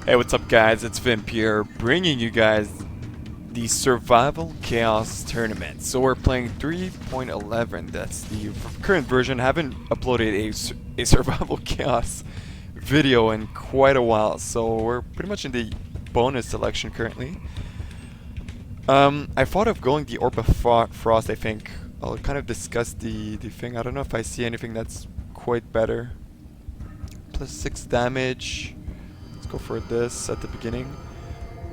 Hey, what's up guys? It's Vimp here, bringing you guys the Survival Chaos Tournament. So we're playing 3.11, that's the current version. I haven't uploaded a Survival Chaos video in quite a while, so we're pretty much in the bonus selection currently. I thought of going the Orb of Frost, I think. I'll kind of discuss the thing. I don't know if I see anything that's quite better. Plus 6 damage. Go for this at the beginning.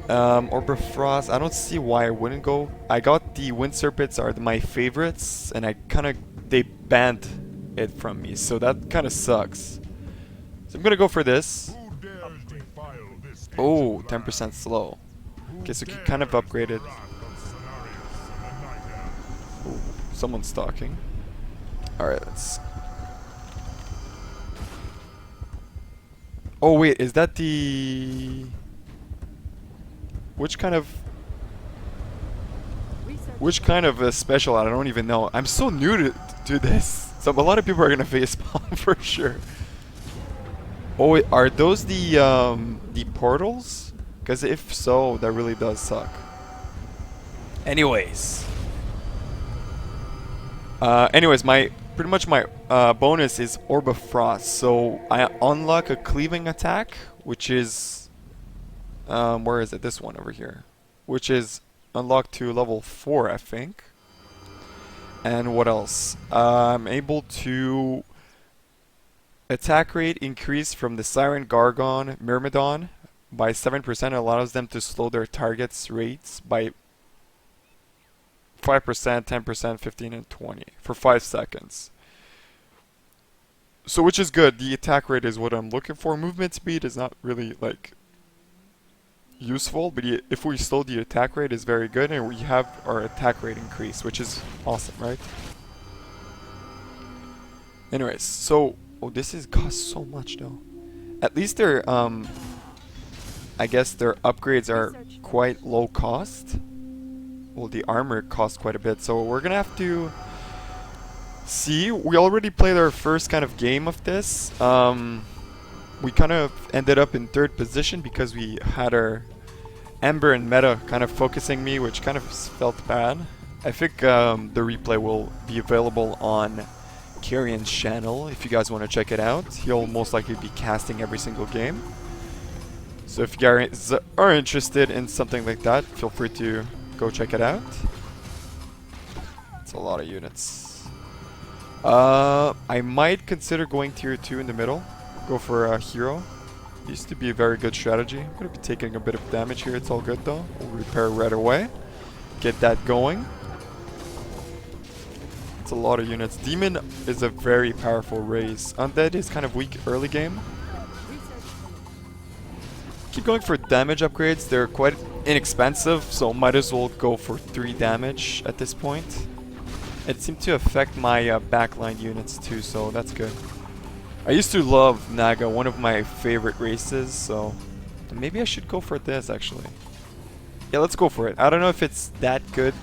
Orb of Frost, I don't see why I wouldn't go. I got the Wind Serpents are my favorites, and they banned it from me, so that kind of sucks. So I'm gonna go for this. Oh, 10% slow. Okay, so you can kind of upgrade it. Ooh, someone's talking. Alright, let's... Oh wait, is that the... Which kind of a special? I don't even know. I'm so new to this. So a lot of people are gonna face palm for sure. Oh wait, are those the portals? Because if so, that really does suck. Anyways. Pretty much my bonus is Orb of Frost. So I unlock a cleaving attack, which is where is it? This one over here, which is unlocked to level 4, I think. And what else? I'm able to attack rate increase from the Siren Gargon Myrmidon by 7%. Allows them to slow their targets rates by 5%, 10%, 15, and 20 for 5 seconds. So which is good. The attack rate is what I'm looking for. Movement speed is not really like useful, but if we slow the attack rate is very good, and we have our attack rate increase, which is awesome, right? Anyways, so this is costs so much though. At least their I guess their upgrades are quite low cost. Well, the armor costs quite a bit, so we're gonna have to see. We already played our first kind of game of this. We kind of ended up in 3rd position because we had our Ember and Meta kind of focusing me, which kind of felt bad. I think the replay will be available on Kirian's channel if you guys want to check it out. He'll most likely be casting every single game. So if you guys are interested in something like that, feel free to go check it out. It's a lot of units. I might consider going tier 2 in the middle. Go for a hero. Used to be a very good strategy. I'm going to be taking a bit of damage here. It's all good though. We'll repair right away. Get that going. It's a lot of units. Demon is a very powerful race. Undead is kind of weak early game. Keep going for damage upgrades. They're quite inexpensive, so might as well go for 3 damage at this point. It seemed to affect my backline units too, so that's good. I used to love Naga, one of my favorite races, so maybe I should go for this actually. Yeah, let's go for it. I don't know if it's that good.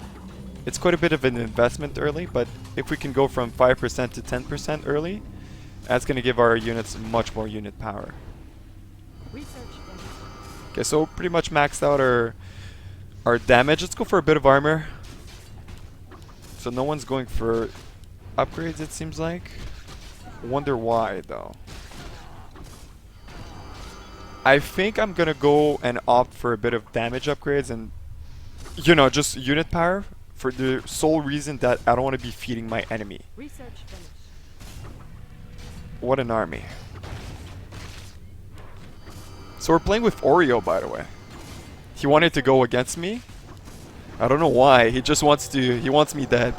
It's quite a bit of an investment early, but if we can go from 5% to 10% early, that's going to give our units much more unit power. Okay, so pretty much maxed out our damage. Let's go for a bit of armor. So no one's going for upgrades, it seems like. Wonder why though. I think I'm gonna go and opt for a bit of damage upgrades and, you know, just unit power for the sole reason that I don't want to be feeding my enemy. What an army. So we're playing with Oreo, by the way. He wanted to go against me. I don't know why. He just wants to. He wants me dead.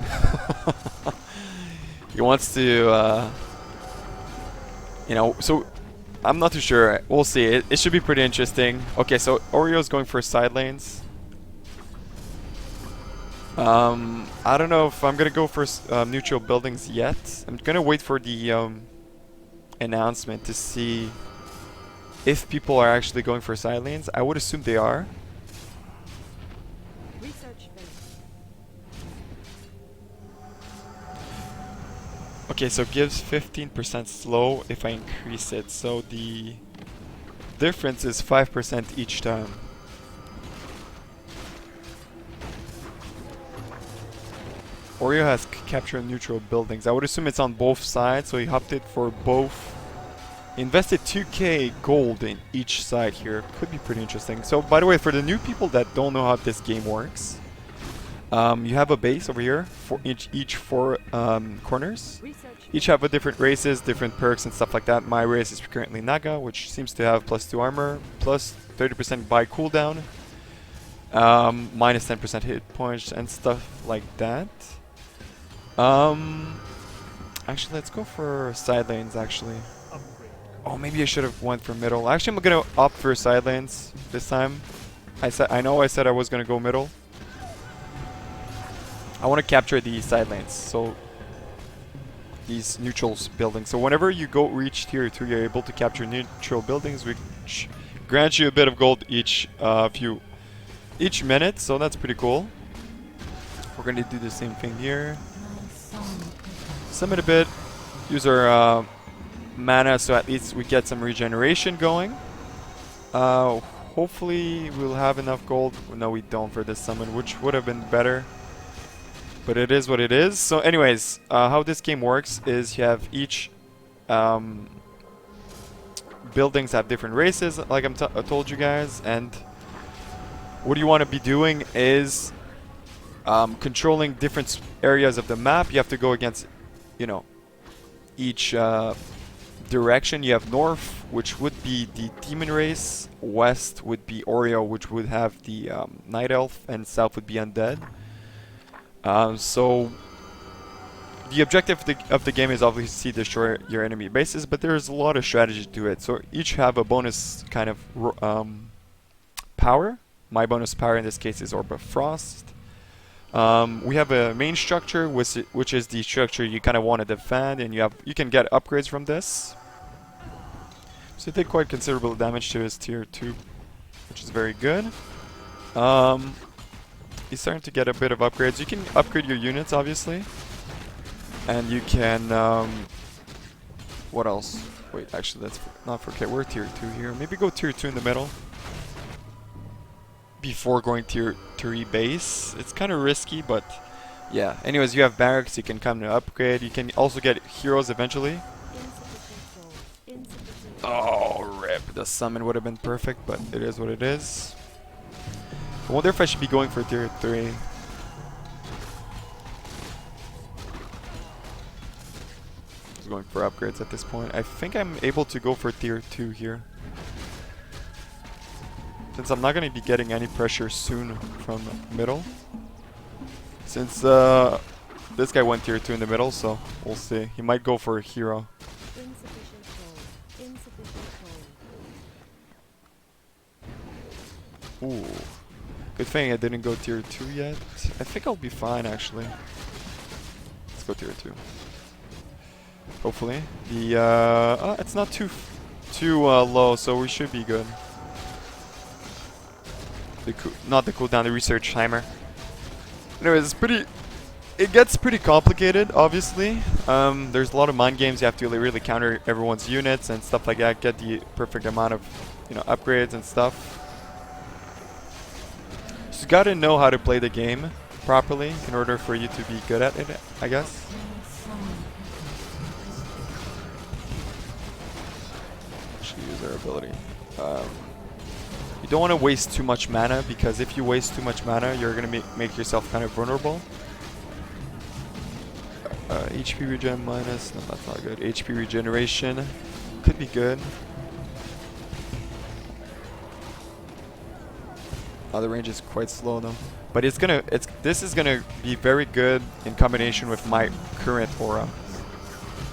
He wants to. You know. So I'm not too sure. We'll see. It should be pretty interesting. Okay, so Oreo's going for side lanes. I don't know if I'm gonna go for neutral buildings yet. I'm gonna wait for the announcement to see if people are actually going for side lanes. I would assume they are. Okay, so it gives 15% slow if I increase it. So the difference is 5% each time. Oreo has captured neutral buildings. I would assume it's on both sides, so he opted for both. He invested 2k gold in each side here. Could be pretty interesting. So, by the way, for the new people that don't know how this game works, you have a base over here for each four corners. Each have a different races, different perks and stuff like that. My race is currently Naga, which seems to have +2 armor, plus 30% buy cooldown, minus 10% hit points and stuff like that. Actually, let's go for side lanes, actually. Oh, maybe I should have went for middle. Actually, I'm gonna opt for side lanes this time. I know I said I was gonna go middle. I want to capture the side lanes, so these neutrals buildings. So whenever you go reach tier 2, you're able to capture neutral buildings, which grants you a bit of gold each minute. So that's pretty cool. We're gonna do the same thing here. Summon a bit, use our mana, so at least we get some regeneration going. Hopefully we'll have enough gold. No, we don't for this summon, which would have been better. But it is what it is. So anyways, how this game works is you have each buildings have different races, like I told you guys. And what you want to be doing is controlling different areas of the map. You have to go against, you know, each direction. You have north, which would be the demon race. West would be Oreo, which would have the night elf. And south would be undead. So the objective of the game is obviously destroy your enemy bases, but there's a lot of strategy to it. So each have a bonus kind of power. My bonus power in this case is Orb of Frost. We have a main structure, which is the structure you kind of want to defend, and you can get upgrades from this. So they did quite considerable damage to his tier 2, which is very good. He's starting to get a bit of upgrades. You can upgrade your units, obviously. And you can... what else? Wait, actually, let's not forget. We're tier 2 here. Maybe go tier 2 in the middle. Before going tier 3 base. It's kind of risky, but... yeah. Anyways, you have barracks. You can come to upgrade. You can also get heroes eventually. Oh, rip. The summon would have been perfect, but it is what it is. I wonder if I should be going for tier 3. Just going for upgrades at this point. I think I'm able to go for tier 2 here. Since I'm not going to be getting any pressure soon from middle. Since this guy went tier 2 in the middle, so we'll see. He might go for a hero. Ooh. Good thing I didn't go tier 2 yet. I think I'll be fine, actually. Let's go tier 2. Hopefully. The it's not too low, so we should be good. Not the cooldown, the research timer. Anyways, it gets pretty complicated, obviously. There's a lot of mind games. You have to really counter everyone's units and stuff like that. Get the perfect amount of, upgrades and stuff. You gotta know how to play the game properly in order for you to be good at it, I guess. Actually use our ability. You don't want to waste too much mana, because if you waste too much mana, you're gonna make yourself kind of vulnerable. HP regen minus, no, that's not good. HP regeneration could be good. The range is quite slow though, but this is gonna be very good in combination with my current aura.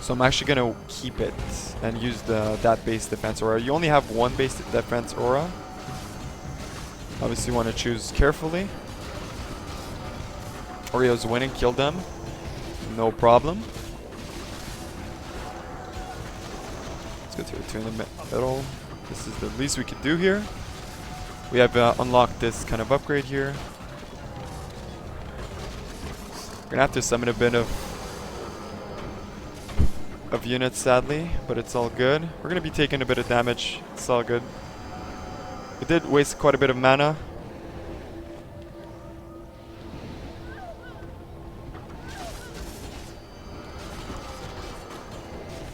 So I'm actually gonna keep it and use that base defense aura. You only have one base defense aura. Obviously, you want to choose carefully. Oreo's winning, kill them, no problem. Let's go to 2 in the middle. This is the least we can do here. We have unlocked this kind of upgrade here. We're gonna have to summon a bit of units, sadly, but it's all good. We're gonna be taking a bit of damage. It's all good. We did waste quite a bit of mana.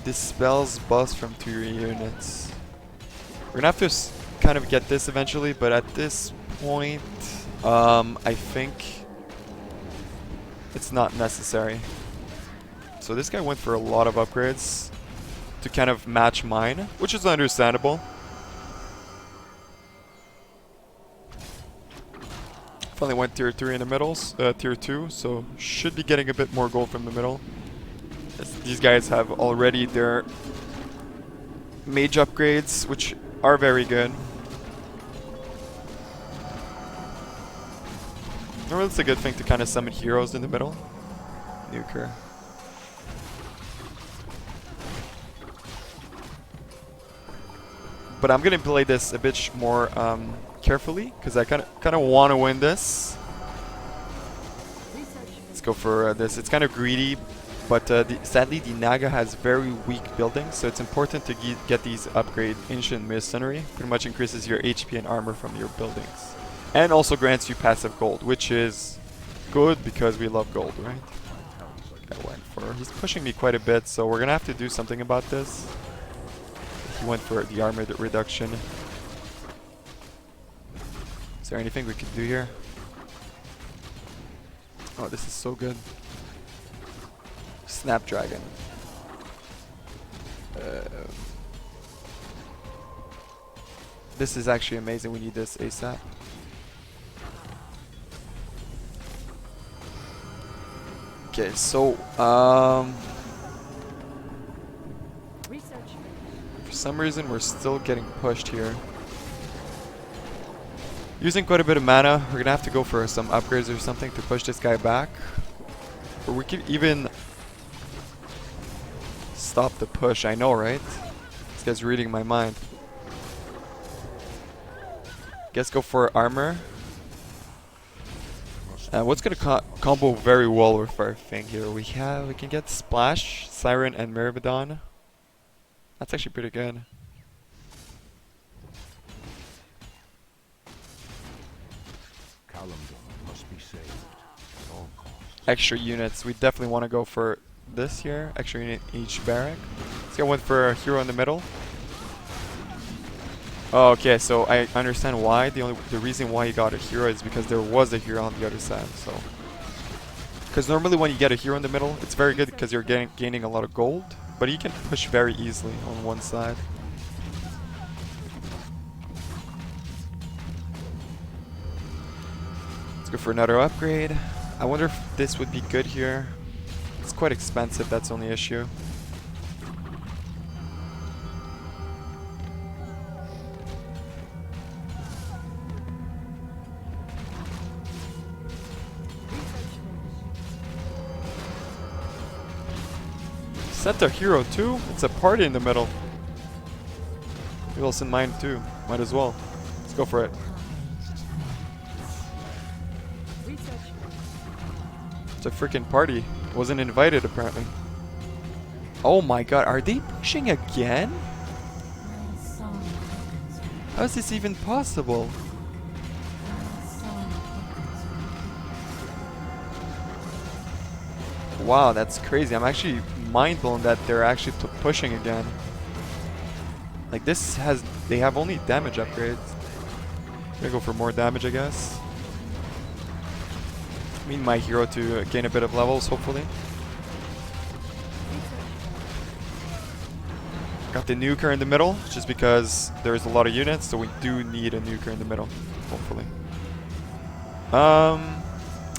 Dispels buffs from 2 units. We're gonna have to kind of get this eventually, but at this point, I think it's not necessary. So this guy went for a lot of upgrades to kind of match mine, which is understandable. Finally went tier 3 in the middles, tier 2, so should be getting a bit more gold from the middle. These guys have already their mage upgrades, which are very good. Normally it's a good thing to kind of summon heroes in the middle. Nuker. But I'm gonna play this a bit more carefully because I kind of want to win this. Let's go for this. It's kind of greedy, but sadly the Naga has very weak buildings, so it's important to get these upgrade Ancient Mercenary. Pretty much increases your HP and armor from your buildings, and also grants you passive gold, which is good because we love gold, right? He's pushing me quite a bit, so we're gonna have to do something about this. He went for the armor reduction. Is there anything we could do here? Oh, this is so good. Snapdragon. This is actually amazing. We need this ASAP. Okay, so for some reason we're still getting pushed here. Using quite a bit of mana. We're gonna have to go for some upgrades or something to push this guy back. Or we could even stop the push. I know, right? This guy's reading my mind. Guess go for armor. What's gonna combo very well with our thing here? We can get Splash, Siren, and Myrmidon. That's actually pretty good. Must be saved at all costs. Extra units. We definitely want to go for this here. Extra unit in each barrack. This guy went for a hero in the middle. Oh, okay, so I understand why. The reason why he got a hero is because there was a hero on the other side. So, because normally when you get a hero in the middle, it's very good because you're gaining a lot of gold, but he can push very easily on one side. Let's go for another upgrade. I wonder if this would be good here. It's quite expensive, that's the only issue. Set a hero too? It's a party in the middle. Maybe I'll send mine too. Might as well. Let's go for it. It's a freaking party. Wasn't invited apparently. Oh my god, are they pushing again? How is this even possible? Wow, that's crazy. I'm actually mind blown that they're actually pushing again. Like this they have only damage upgrades. Gonna go for more damage, I guess. I need my hero to gain a bit of levels, hopefully. Got the nuker in the middle, just because there's a lot of units, so we do need a nuker in the middle, hopefully.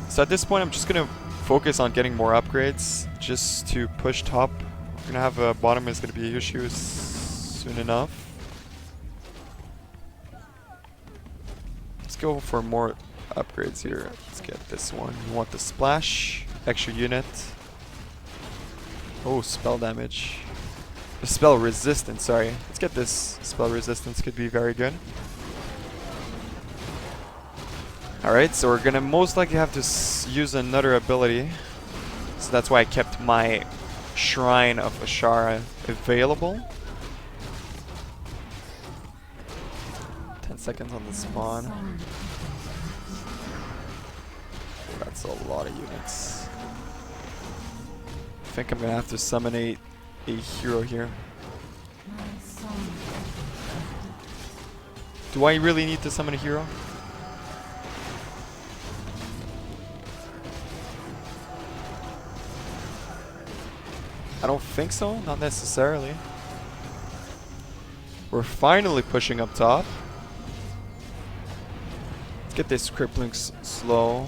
So at this point, I'm just gonna focus on getting more upgrades, just to push top. We're gonna have a bottom is gonna be an issue soon enough. Let's go for more upgrades here. Let's get this one. You want the splash, extra unit. Oh, spell damage. Spell resistance, sorry. Let's get this. Spell resistance could be very good. Alright, so we're gonna most likely have to use another ability. So that's why I kept my Shrine of Ashara available. 10 seconds on the spawn. That's a lot of units. I think I'm gonna have to summon a hero here. Do I really need to summon a hero? I don't think so, not necessarily. We're finally pushing up top. Let's get this crippling slow.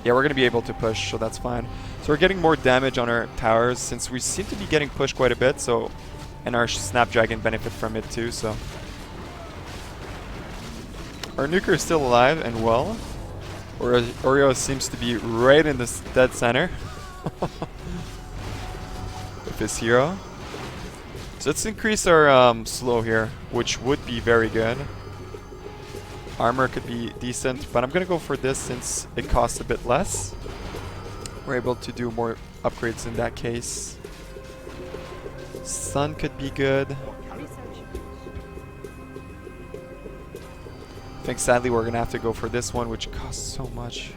Yeah, we're gonna be able to push, so that's fine. So we're getting more damage on our towers since we seem to be getting pushed quite a bit, so and our Snapdragon benefit from it too, so. Our nuker is still alive and well. Oreo seems to be right in the dead center. With his hero. So let's increase our slow here, which would be very good. Armor could be decent, but I'm gonna go for this since it costs a bit less. We're able to do more upgrades in that case. Sun could be good. I think sadly we're gonna have to go for this one, which costs so much.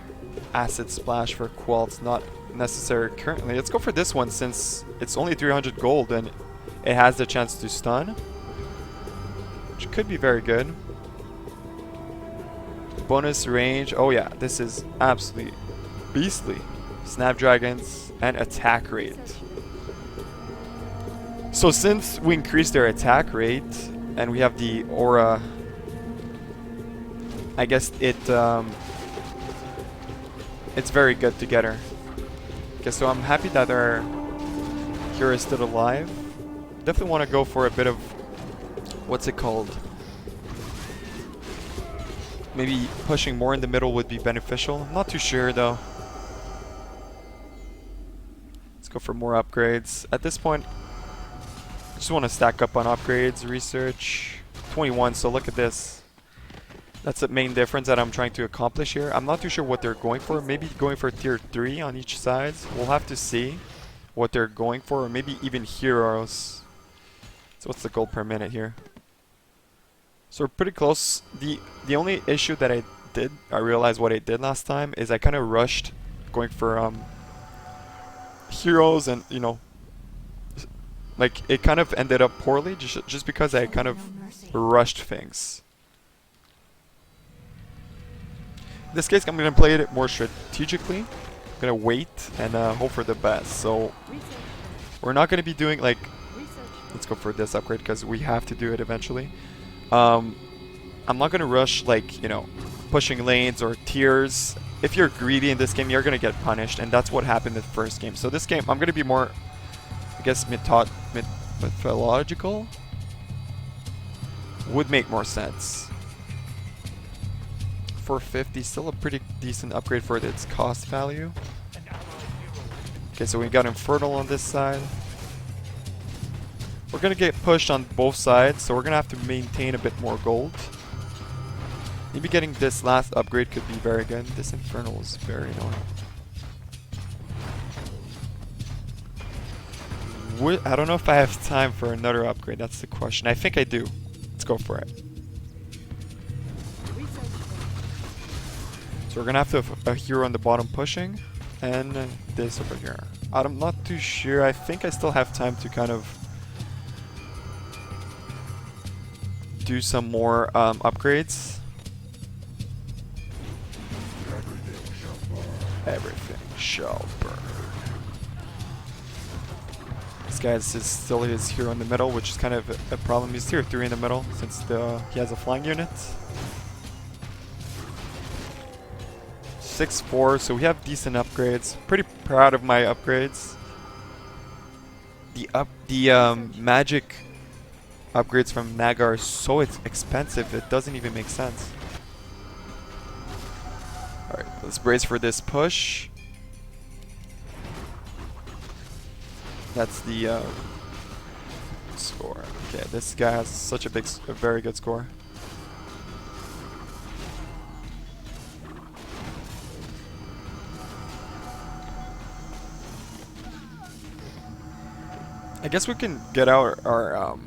Acid Splash for Qualt's not necessary currently. Let's go for this one since it's only 300 gold and it has the chance to stun, which could be very good. Bonus range. Oh yeah, this is absolutely beastly. Snapdragons and attack rate. So since we increased their attack rate and we have the aura, I guess it's very good to get her. Okay, so I'm happy that our hero is still alive. Definitely want to go for a bit of, what's it called? Maybe pushing more in the middle would be beneficial. I'm not too sure though. Let's go for more upgrades. At this point, I just want to stack up on upgrades, research. 21, so look at this. That's the main difference that I'm trying to accomplish here. I'm not too sure what they're going for. Maybe going for tier 3 on each side. We'll have to see what they're going for, or maybe even heroes. So what's the gold per minute here? So we're pretty close. The only issue that I realized what I did last time is I kind of rushed going for heroes, and you know, like it kind of ended up poorly just because I kind of rushed things. In this case, I'm going to play it more strategically. I'm going to wait and hope for the best. So we're not going to be doing like, let's go for this upgrade because we have to do it eventually. I'm not going to rush like, you know, pushing lanes or tiers. If you're greedy in this game, you're going to get punished, and that's what happened in the first game. So this game, I'm going to be more, I guess, mythological. Would make more sense. 450, still a pretty decent upgrade for its cost value. Okay, so we got Infernal on this side. We're gonna get pushed on both sides, so we're gonna have to maintain a bit more gold. Maybe getting this last upgrade could be very good. This Infernal is very annoying. I don't know if I have time for another upgrade, that's the question. I think I do. Let's go for it. So we're gonna have to have a hero on the bottom pushing, and this over here. I'm not too sure. I think I still have time to kind of do some more upgrades. Everything shall burn. This guy is still his hero in the middle, which is kind of a problem. He's tier 3 in the middle since he has a flying unit. 6-4, so we have decent upgrades. Pretty proud of my upgrades. The magic upgrades from Naga are so expensive, it doesn't even make sense. Alright, let's brace for this push. That's the score. Okay, this guy has such a very good score. I guess we can get our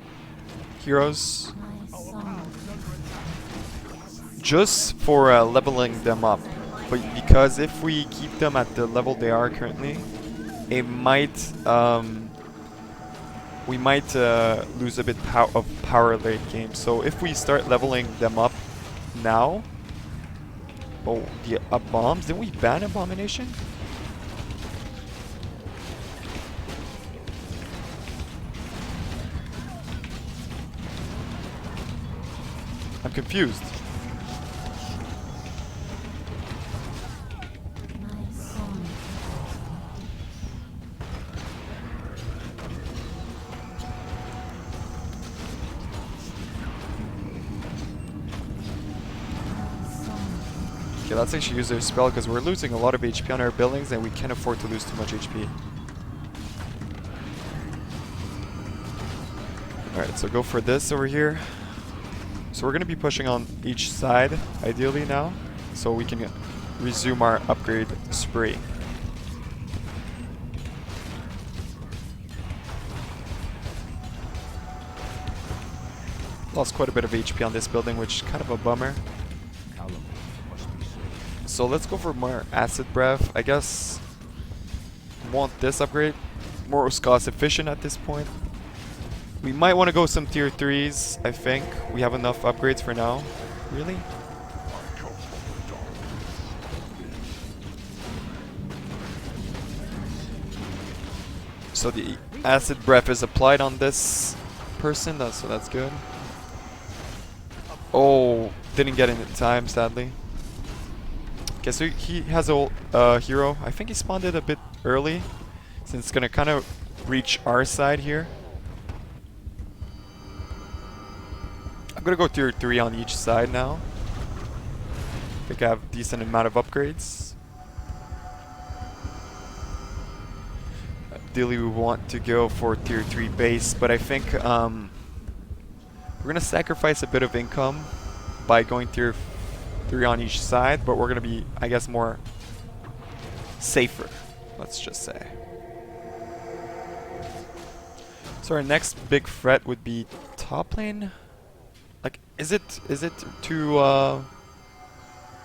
heroes. just for leveling them up. But because if we keep them at the level they are currently, it might we might lose a bit of power late game. So if we start leveling them up now, oh, the bombs, didn't we ban Abomination? I'm confused. Okay, let's actually use their spell because we're losing a lot of HP on our buildings and we can't afford to lose too much HP. Alright, so go for this over here. So we're going to be pushing on each side, ideally now, so we can resume our upgrade spree. Lost quite a bit of HP on this building, which is kind of a bummer. So let's go for more Acid Breath. I guess want this upgrade. More cost efficient at this point. We might want to go some tier 3s, I think. We have enough upgrades for now. Really? So the Acid Breath is applied on this person, so that's good. Oh, didn't get in time, sadly. Okay, so he has a hero. I think he spawned it a bit early, since it's gonna kind of reach our side here. I'm gonna go tier 3 on each side now. I think I have a decent amount of upgrades. Ideally we want to go for tier 3 base, but I think we're gonna sacrifice a bit of income by going tier 3 on each side, but we're gonna be, I guess, more safer, let's just say. So our next big threat would be top lane. Like, is it too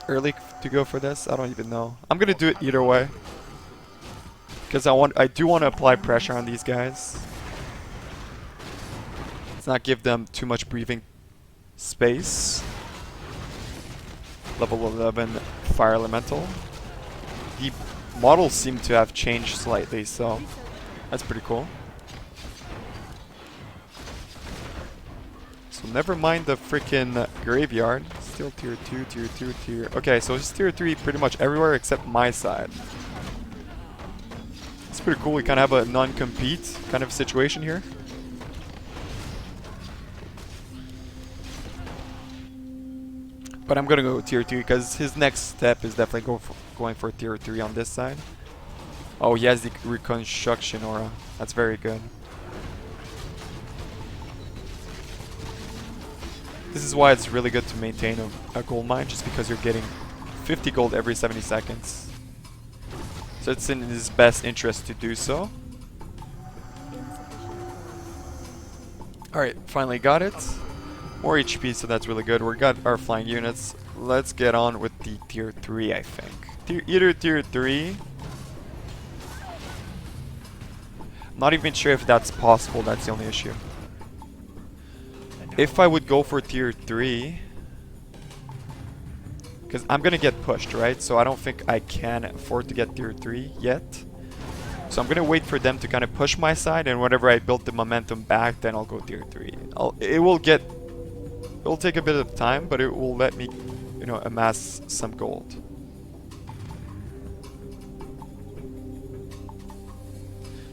early to go for this? I don't even know. I'm gonna do it either way, because I do want to apply pressure on these guys. Let's not give them too much breathing space. Level 11 Fire Elemental. The models seem to have changed slightly, so that's pretty cool. So never mind the freaking graveyard. Still tier 2, tier 2, tier... Okay, so it's tier 3 pretty much everywhere except my side. It's pretty cool. We kind of have a non-compete kind of situation here. But I'm gonna go tier 2 because his next step is definitely going for tier 3 on this side. Oh, he has the reconstruction aura. That's very good. This is why it's really good to maintain a gold mine, just because you're getting 50 gold every 70 seconds. So it's in his best interest to do so. Alright, finally got it. More HP, so that's really good. We got our flying units. Let's get on with the tier 3, I think. Either tier 3. Not even sure if that's possible, that's the only issue. If I would go for tier 3, because I'm gonna get pushed, right? So I don't think I can afford to get tier 3 yet. So I'm gonna wait for them to kind of push my side, and whenever I build the momentum back, then I'll go tier 3. It will take a bit of time, but it will let me, you know, amass some gold.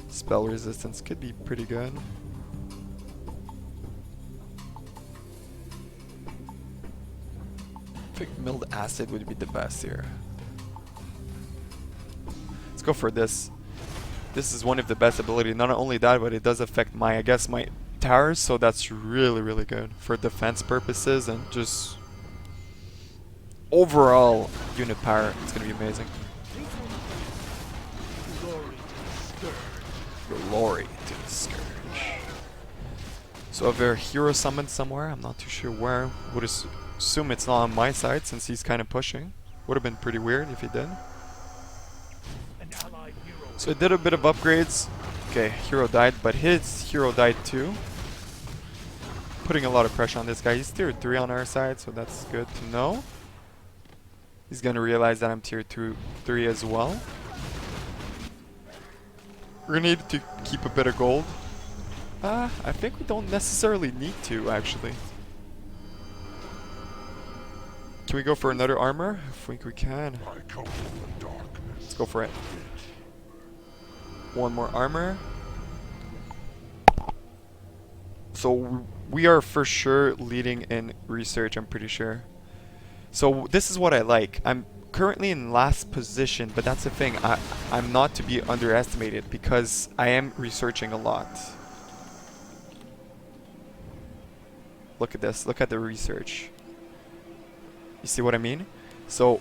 Spell resistance could be pretty good. I think milled acid would be the best here. Let's go for this. This is one of the best abilities. Not only that, but it does affect my, I guess, my towers, so that's really, really good for defense purposes and just overall unit power. It's gonna be amazing. Glory to the Scourge. So if a hero summoned somewhere, I'm not too sure where. Would assume it's not on my side since he's kind of pushing. Would have been pretty weird if he did. So I did a bit of upgrades. Okay, hero died, but his hero died too. Putting a lot of pressure on this guy. He's tier 3 on our side, so that's good to know. He's gonna realize that I'm tier 3 as well. We're gonna need to keep a bit of gold. I think we don't necessarily need to, actually. Can we go for another armor? I think we can. Let's go for it. One more armor. So we are for sure leading in research, I'm pretty sure. So this is what I like. I'm currently in last position, but that's the thing. I'm not to be underestimated because I am researching a lot. Look at this. Look at the research. You see what I mean? So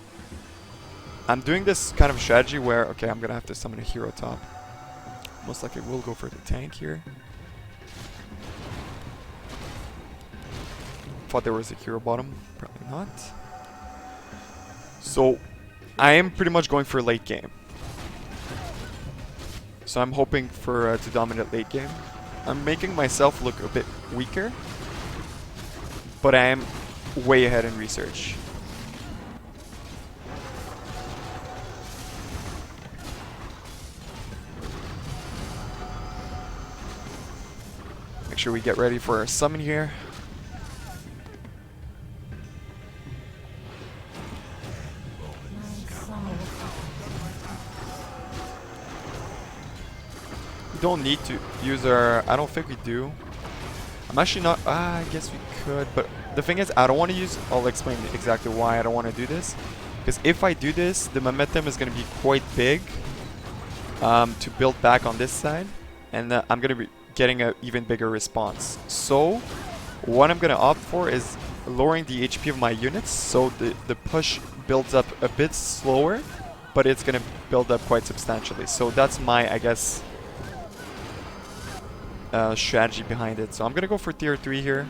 I'm doing this kind of strategy where, okay, I'm gonna have to summon a hero top. Most likely we'll go for the tank here. Thought there was a hero bottom. Probably not. So I am pretty much going for late game. So I'm hoping for to dominate late game. I'm making myself look a bit weaker, but I am way ahead in research. Make sure we get ready for our summon here. We don't need to use our... I don't think we do. I'm actually not... I guess we could, but the thing is, I don't want to use... I'll explain exactly why I don't want to do this. Because if I do this, the momentum is going to be quite big to build back on this side. And I'm going to be getting an even bigger response. So, what I'm going to opt for is lowering the HP of my units. So the push builds up a bit slower, but it's going to build up quite substantially. So that's my, I guess... strategy behind it. So I'm gonna go for tier 3 here.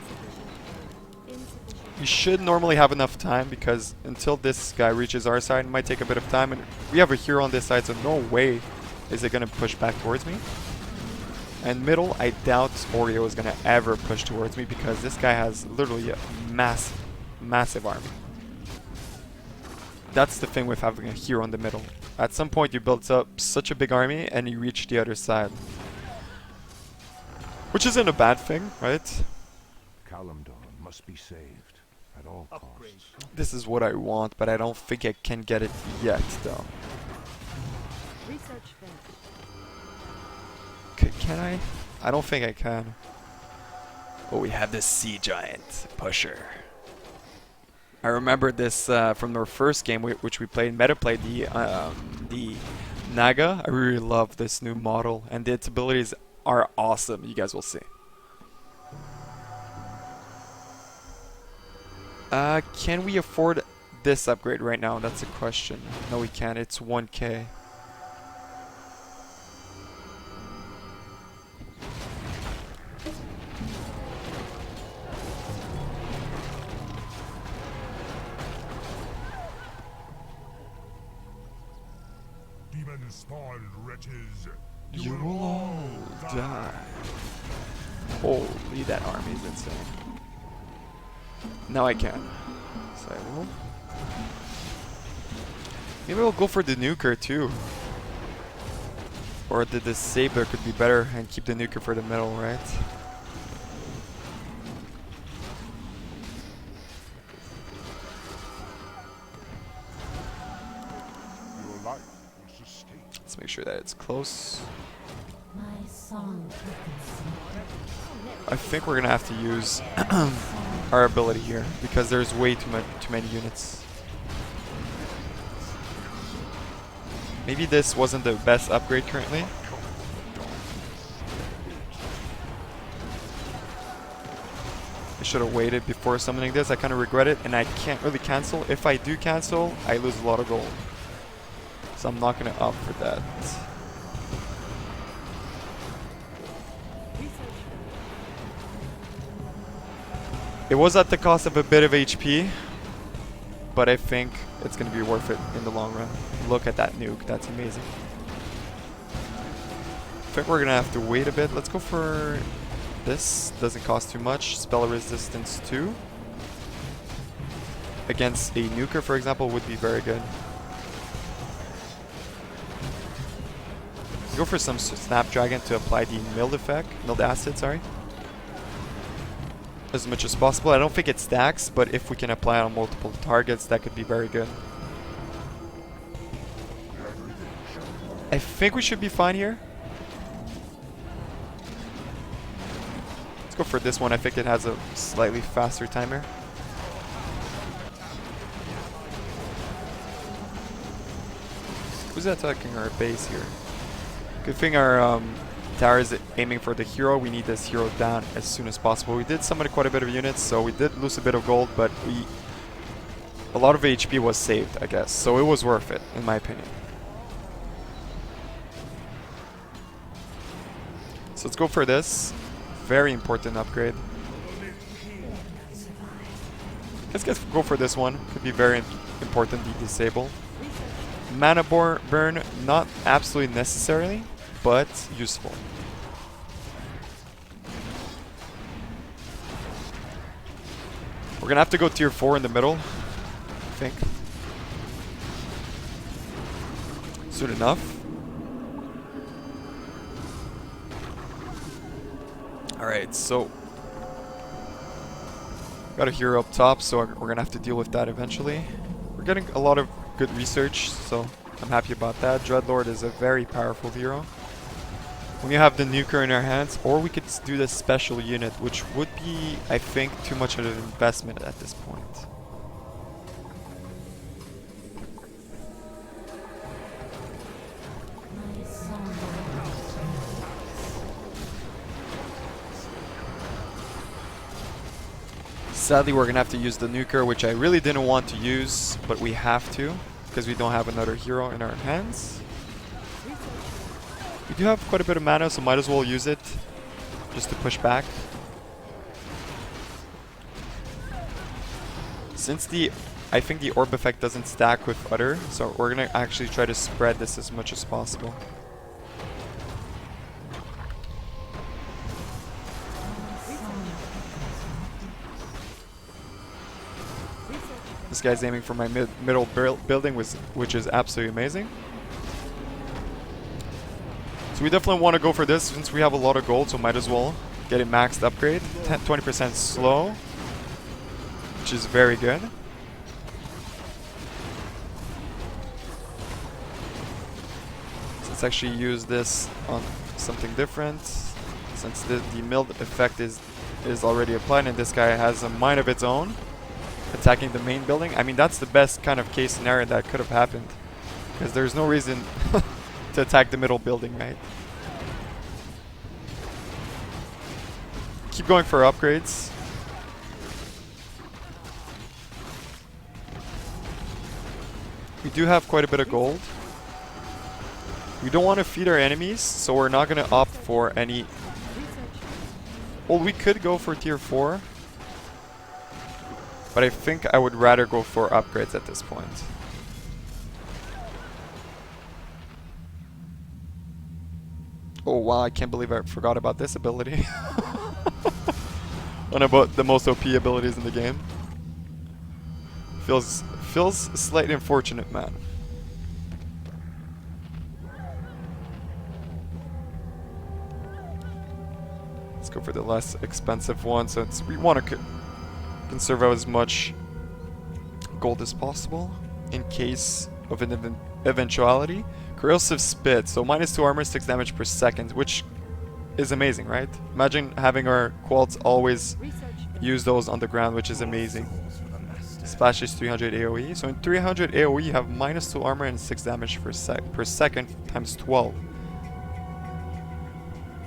We should normally have enough time because until this guy reaches our side, it might take a bit of time, and we have a hero on this side, so no way is it gonna push back towards me. And middle, I doubt Oreo is gonna ever push towards me because this guy has literally a massive army. That's the thing with having a hero in the middle. At some point you build up such a big army and you reach the other side. Which isn't a bad thing, right? Kalimdor must be saved at all costs. This is what I want, but I don't think I can get it yet, though. Can I? I don't think I can. Oh, we have this sea giant pusher. I remember this from our first game, which we played. Meta played the Naga. I really love this new model, and its abilities are awesome. You guys will see. Can we afford this upgrade right now? That's a question. No, we can't. It's 1K. Demon-spawned wretches. You will all die. Holy, that army is insane. Now I can. So I will. Maybe we'll go for the nuker too. Or the disabler could be better and keep the nuker for the middle, right? Let's make sure that it's close. I think we're gonna have to use our ability here because there's way too many units. Maybe this wasn't the best upgrade currently. I should have waited before summoning this. I kind of regret it, and I can't really cancel. If I do cancel, I lose a lot of gold. So I'm not going to opt for that. It was at the cost of a bit of HP, but I think it's going to be worth it in the long run. Look at that nuke. That's amazing. I think we're going to have to wait a bit. Let's go for this. Doesn't cost too much. Spell resistance 2. Against a nuker, for example, would be very good. Go for some Snapdragon to apply the milled effect. Milled acid, sorry. As much as possible. I don't think it stacks, but if we can apply it on multiple targets, that could be very good. I think we should be fine here. Let's go for this one. I think it has a slightly faster timer. Who's attacking our base here? Good thing our tower is aiming for the hero. We need this hero down as soon as possible. We did summon quite a bit of units, so we did lose a bit of gold, but a lot of HP was saved, I guess. So it was worth it, in my opinion. So let's go for this. Very important upgrade. Let's go for this one. Could be very important to disable. Mana burn, not absolutely necessarily, but useful. We're gonna have to go tier 4 in the middle, I think. Soon enough. Alright, so got a hero up top, so we're gonna have to deal with that eventually. We're getting a lot of good research, so I'm happy about that. Dreadlord is a very powerful hero. When you have the nuker in our hands, or we could do the special unit, which would be, I think, too much of an investment at this point. Sadly, we're gonna have to use the nuker, which I really didn't want to use, but we have to, because we don't have another hero in our hands. We do have quite a bit of mana, so might as well use it, just to push back. Since I think the orb effect doesn't stack with other, so we're gonna actually try to spread this as much as possible. This guy's aiming for my middle building, which is absolutely amazing. So we definitely want to go for this since we have a lot of gold, so might as well get it maxed upgrade. 20% slow, which is very good. So let's actually use this on something different, since the milled effect is already applied and this guy has a mind of its own. Attacking the main building. I mean, that's the best kind of case scenario that could have happened, because there's no reason to attack the middle building, right? Keep going for upgrades. We do have quite a bit of gold. We don't want to feed our enemies, so we're not going to opt for any... Well, we could go for tier 4. But I think I would rather go for upgrades at this point. Oh wow, I can't believe I forgot about this ability. One about the most OP abilities in the game. Feels slightly unfortunate, man. Let's go for the less expensive one, since we want to conserve as much gold as possible in case of an eventuality. Corrosive Spit, so -2 armor, 6 damage per second, which is amazing, right? Imagine having our quads always use those on the ground, which is amazing. Splash is 300 AoE, so in 300 AoE you have -2 armor and 6 damage per second times 12.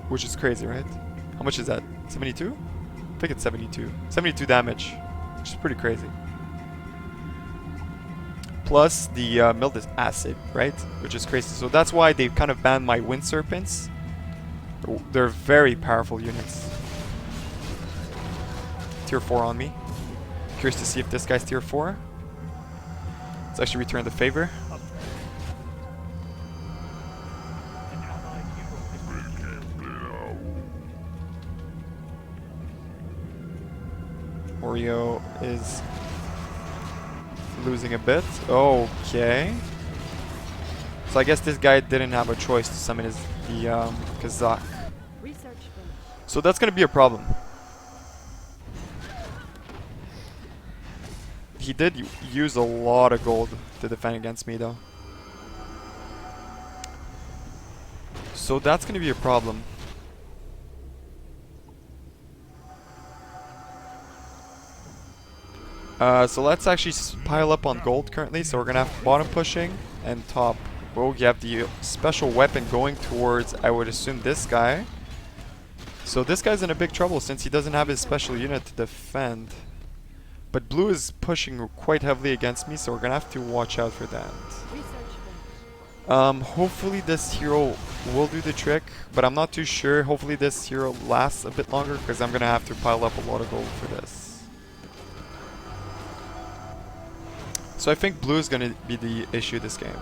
Which is crazy, right? How much is that? 72? I think it's 72. 72 damage, which is pretty crazy. Plus the milled acid, right? Which is crazy. So that's why they've kind of banned my Wind Serpents. They're very powerful units. tier 4 on me. Curious to see if this guy's tier 4. Let's actually return the favor. Oreo is losing a bit. Okay. So I guess this guy didn't have a choice to summon the Kazakh. So that's gonna be a problem. He did use a lot of gold to defend against me though. So that's gonna be a problem. So let's actually pile up on gold currently. So we're gonna have bottom pushing and top. Oh, you have the special weapon going towards, I would assume, this guy. So this guy's in a big trouble since he doesn't have his special unit to defend. But blue is pushing quite heavily against me, so we're gonna have to watch out for that. Hopefully this hero will do the trick, but I'm not too sure. Hopefully this hero lasts a bit longer because I'm gonna have to pile up a lot of gold for this. So I think blue is gonna be the issue this game.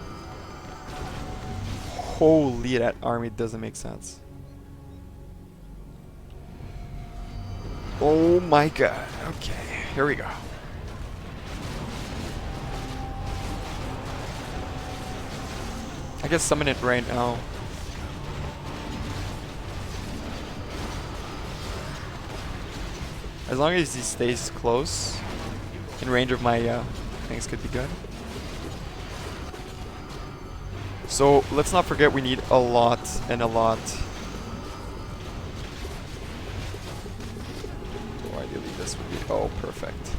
Holy, that army doesn't make sense. Oh my god. Okay, here we go. I guess summon it right now. As long as he stays close, in range of my things could be good. So let's not forget we need a lot and a lot. So ideally this would be, oh, perfect.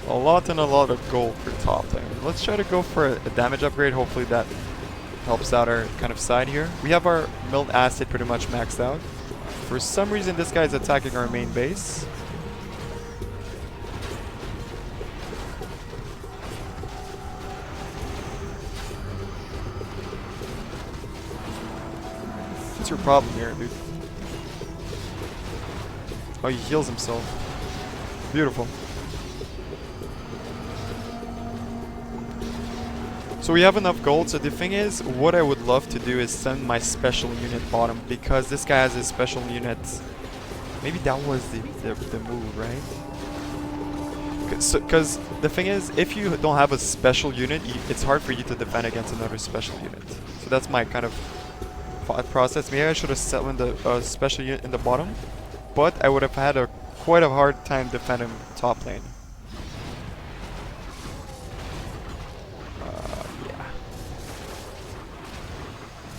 A lot and a lot of gold for top lane. Let's try to go for a damage upgrade. Hopefully that helps out our kind of side here. We have our milled acid pretty much maxed out. For some reason this guy is attacking our main base. What's your problem here, dude? Oh, he heals himself. Beautiful. So we have enough gold. So the thing is, what I would love to do is send my special unit bottom because this guy has his special unit. Maybe that was the move, right? Because the thing is, if you don't have a special unit, it's hard for you to defend against another special unit. So that's my kind of thought process. Maybe I should have summoned the special unit in the bottom, but I would have had quite a hard time defending top lane.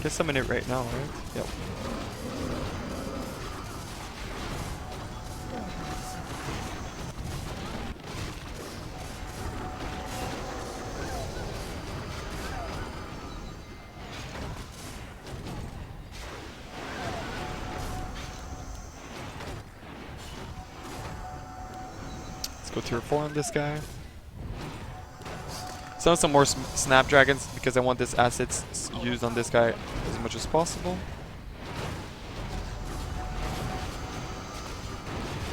Guess summon it right now, right? Yep. Let's go tier 4 on this guy. Some more snapdragons because I want this assets used on this guy as much as possible.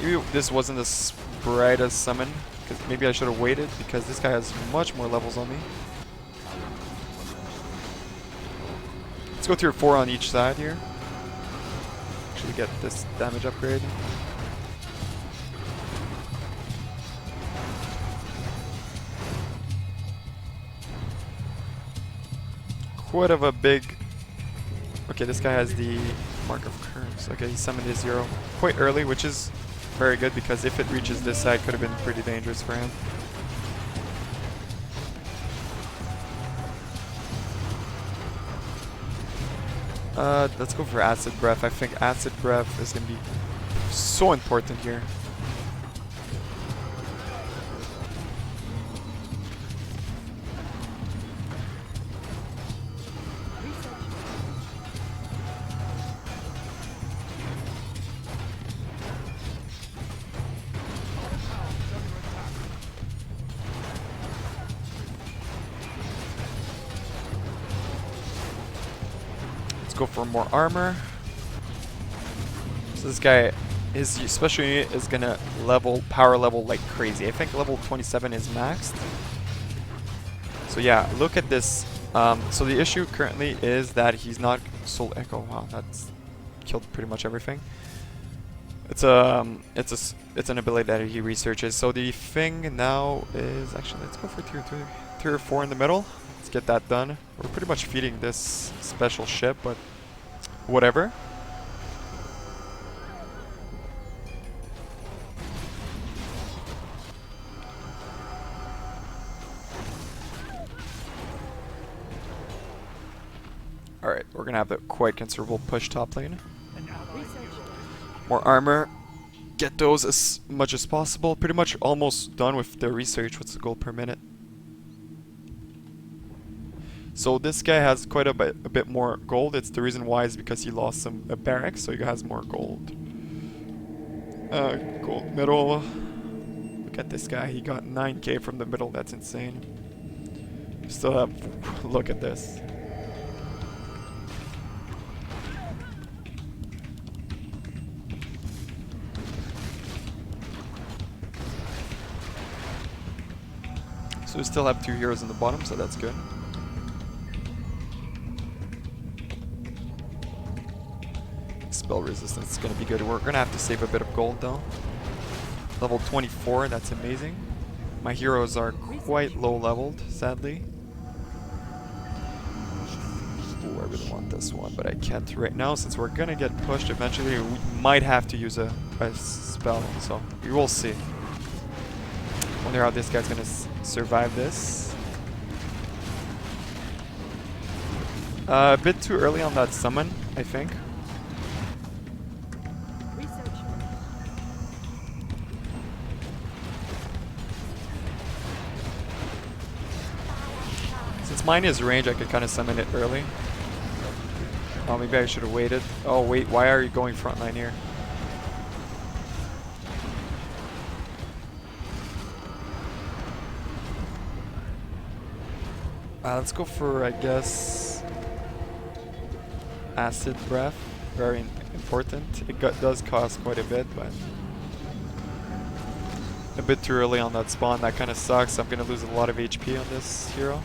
Maybe this wasn't the brightest summon, because maybe I should have waited because this guy has much more levels on me. Let's go tier 4 on each side here. Actually get this damage upgrade. Quite of a big... Okay, this guy has the Mark of Curse. Okay, he summoned his hero quite early, which is very good because if it reaches this side, could have been pretty dangerous for him. Let's go for Acid Breath. I think Acid Breath is going to be so important here. go for more armor. So this guy, his special unit is gonna power level like crazy. I think level 27 is maxed. So yeah, look at this. So the issue currently is that he's not Soul Echo. Wow, that's killed pretty much everything. It's an ability that he researches. So the thing now is actually, let's go for tier 4 in the middle. Let's get that done. We're pretty much feeding this special ship, but whatever. Alright, we're gonna have a quite considerable push top lane. More armor. Get those as much as possible. Pretty much almost done with the research. What's the gold per minute? So this guy has quite a bit more gold. It's the reason why is because he lost a barracks, so he has more gold. Gold middle. Look at this guy. He got 9k from the middle. That's insane. Still have. Look at this. So we still have 2 heroes in the bottom, so that's good. Spell resistance is going to be good. We're going to have to save a bit of gold though. Level 24, that's amazing. My heroes are quite low leveled, sadly. Ooh, I really want this one, but I can't right now since we're going to get pushed eventually. We might have to use a spell, so we will see. Wonder how this guy's gonna survive this. A bit too early on that summon, I think. Since mine is range, I could kind of summon it early. Oh, maybe I should have waited. Oh wait, why are you going frontline here? Let's go for, I guess, Acid Breath. Very important. It does cost quite a bit, but a bit too early on that spawn. That kind of sucks. I'm going to lose a lot of HP on this hero.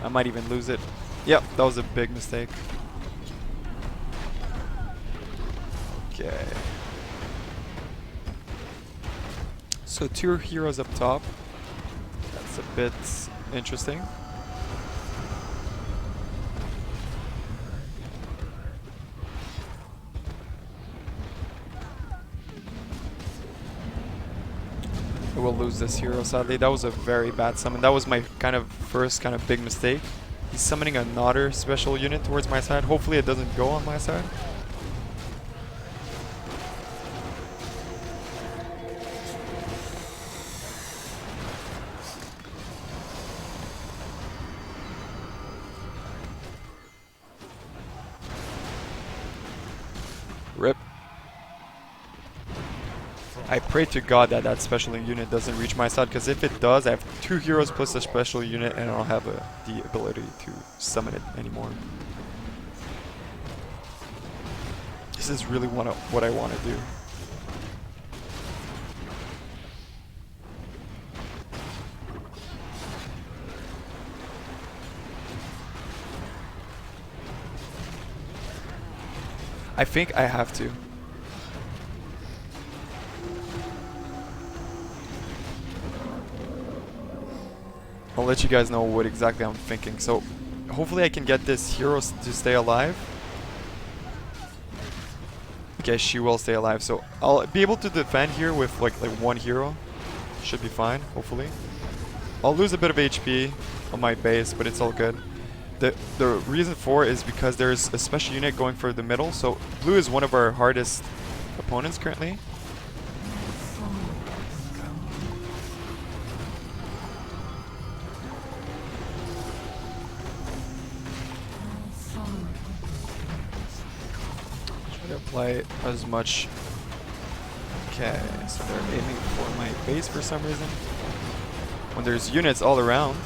I might even lose it. Yep, that was a big mistake. Okay. So 2 heroes up top. That's a bit interesting. I will lose this hero sadly. That was a very bad summon. That was my first big mistake. He's summoning another special unit towards my side. Hopefully it doesn't go on my side. Rip. I pray to God that that special unit doesn't reach my side, because if it does, I have 2 heroes plus a special unit and I don't have the ability to summon it anymore. This is really what I want to do. I think I have to. I'll let you guys know what exactly I'm thinking. So hopefully I can get this hero to stay alive. Okay, she will stay alive. So I'll be able to defend here with like 1 hero. Should be fine, hopefully. I'll lose a bit of HP on my base, but it's all good. The reason for it is because there's a special unit going for the middle. So blue is one of our hardest opponents currently. Try to apply as much. Okay, so they're aiming for my base for some reason. When there's units all around.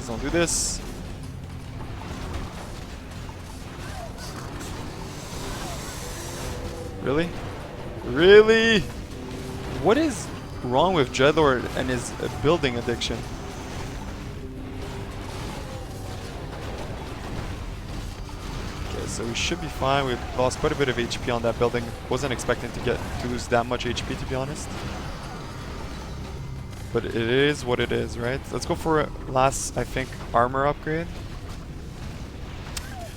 Please don't do this. Really? Really? What is wrong with Dreadlord and his building addiction? Okay, so we should be fine. We've lost quite a bit of HP on that building. Wasn't expecting to lose that much HP, to be honest. But it is what it is, right? Let's go for a last, I think, armor upgrade.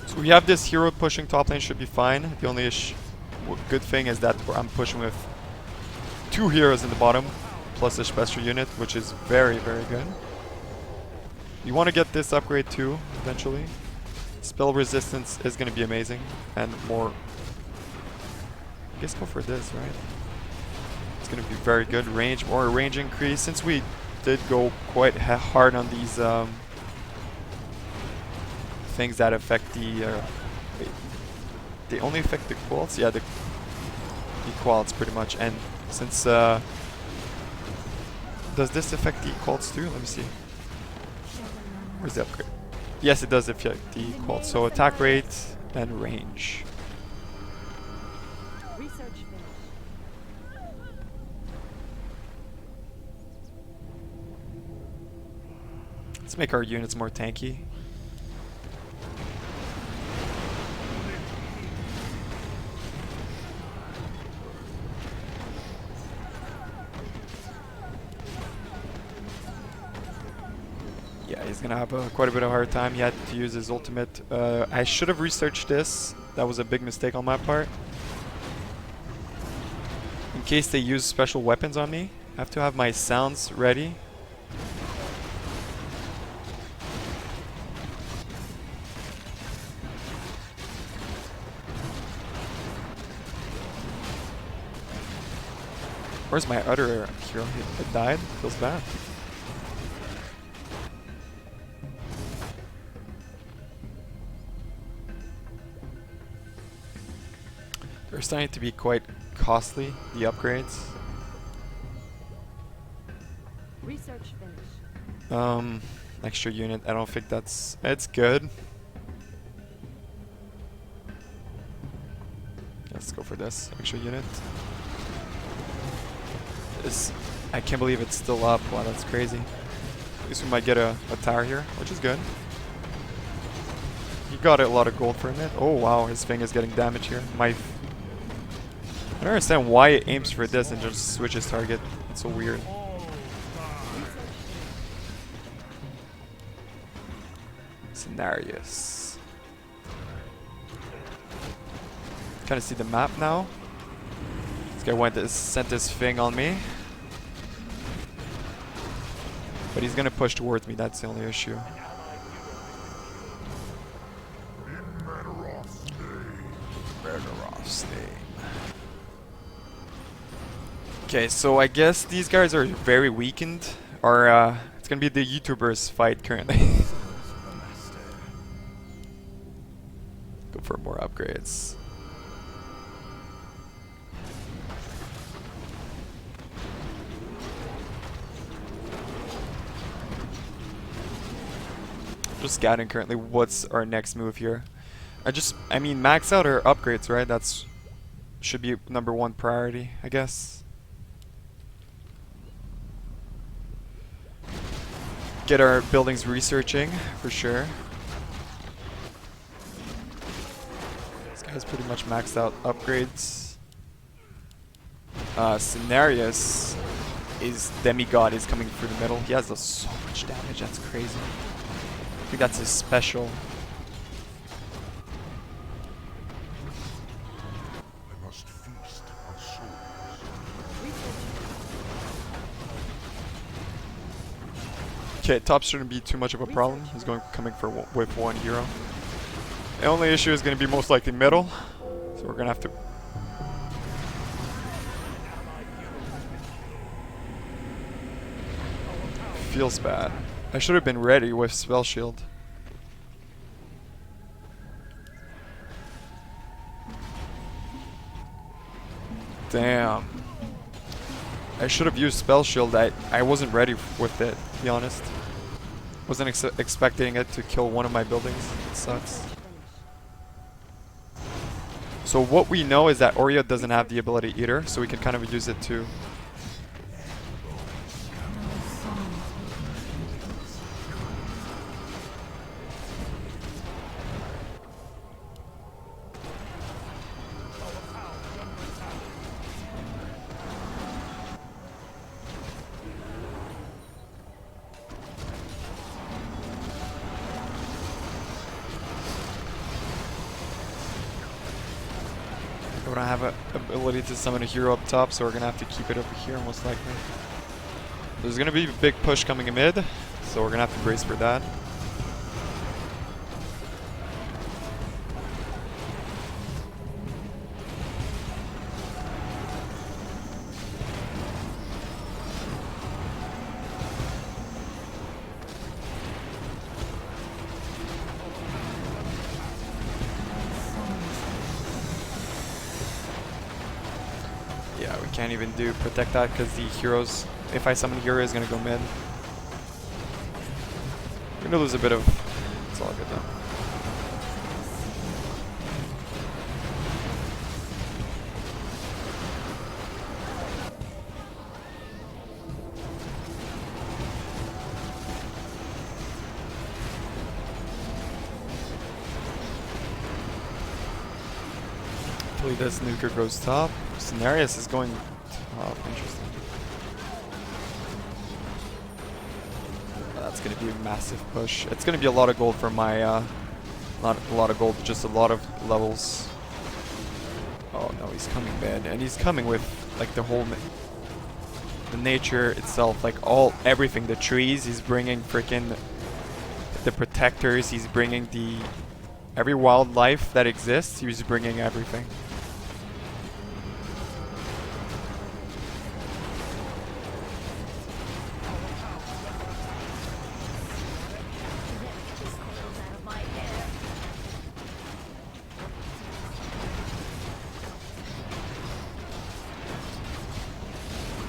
So we have this hero pushing top lane, should be fine. The only good thing is that I'm pushing with 2 heroes in the bottom, plus a special unit, which is very, very good. You want to get this upgrade too, eventually. Spell resistance is going to be amazing, and more... I guess go for this, right? It's going to be very good. Range, more range increase, since we did go quite hard on these things that affect the... wait, they only affect the quals? Yeah, the quals pretty much. And since... does this affect the quals too? Let me see. Where's the upgrade? Yes, it does affect the quals. So attack rate and range. Let's make our units more tanky. Yeah, he's gonna have quite a bit of a hard time. He had to use his ultimate. I should have researched this. That was a big mistake on my part. In case they use special weapons on me, I have to have my sounds ready. Where's my other hero? It died? Feels bad. They're starting to be quite costly, the upgrades. Research finished. Extra unit, I don't think it's good. Let's go for this extra unit. I can't believe it's still up. Wow, that's crazy. At least we might get a tower here, which is good. He got a lot of gold from it. Oh wow, his thing is getting damage here. I don't understand why it aims for this and just switches target. It's so weird. Scenarios. Kind of see the map now. This guy sent this thing on me. But he's gonna push towards me, that's the only issue. Okay, so I guess these guys are very weakened. Or it's gonna be the YouTubers fight currently. Go for more upgrades. Just scouting currently what's our next move here. I mean max out our upgrades, right? That's should be #1 priority, I guess. Get our buildings researching for sure. This guy's pretty much maxed out upgrades. Scenarios is Demigod is coming through the middle. He has so much damage, that's crazy. I think that's his special. I must feast on souls. Okay, top shouldn't be too much of a problem. He's coming with 1 hero. The only issue is going to be most likely middle, so we're going to have to. Feels bad. I should have been ready with spell shield. Damn. I should have used spell shield. I wasn't ready with it, to be honest. Wasn't expecting it to kill one of my buildings. It sucks. Research finish. So what we know is that Oreo doesn't have the ability either, so we can kind of use it to... We don't have an ability to summon a hero up top, so we're gonna have to keep it over here most likely. There's gonna be a big push coming in mid, so we're gonna have to brace for that. Yeah, we can't even do protect that because the heroes, if I summon a hero, is gonna go mid. We're gonna lose a bit of, it's all good though. Hopefully this nuker goes top. Scenarios is going top. Interesting. That's gonna be a massive push. It's gonna be a lot of gold for my not a lot of gold, just a lot of levels. Oh no, he's coming mid, and he's coming with like the whole the nature itself, like everything, the trees. He's bringing freaking the protectors. He's bringing every wildlife that exists. He's bringing everything.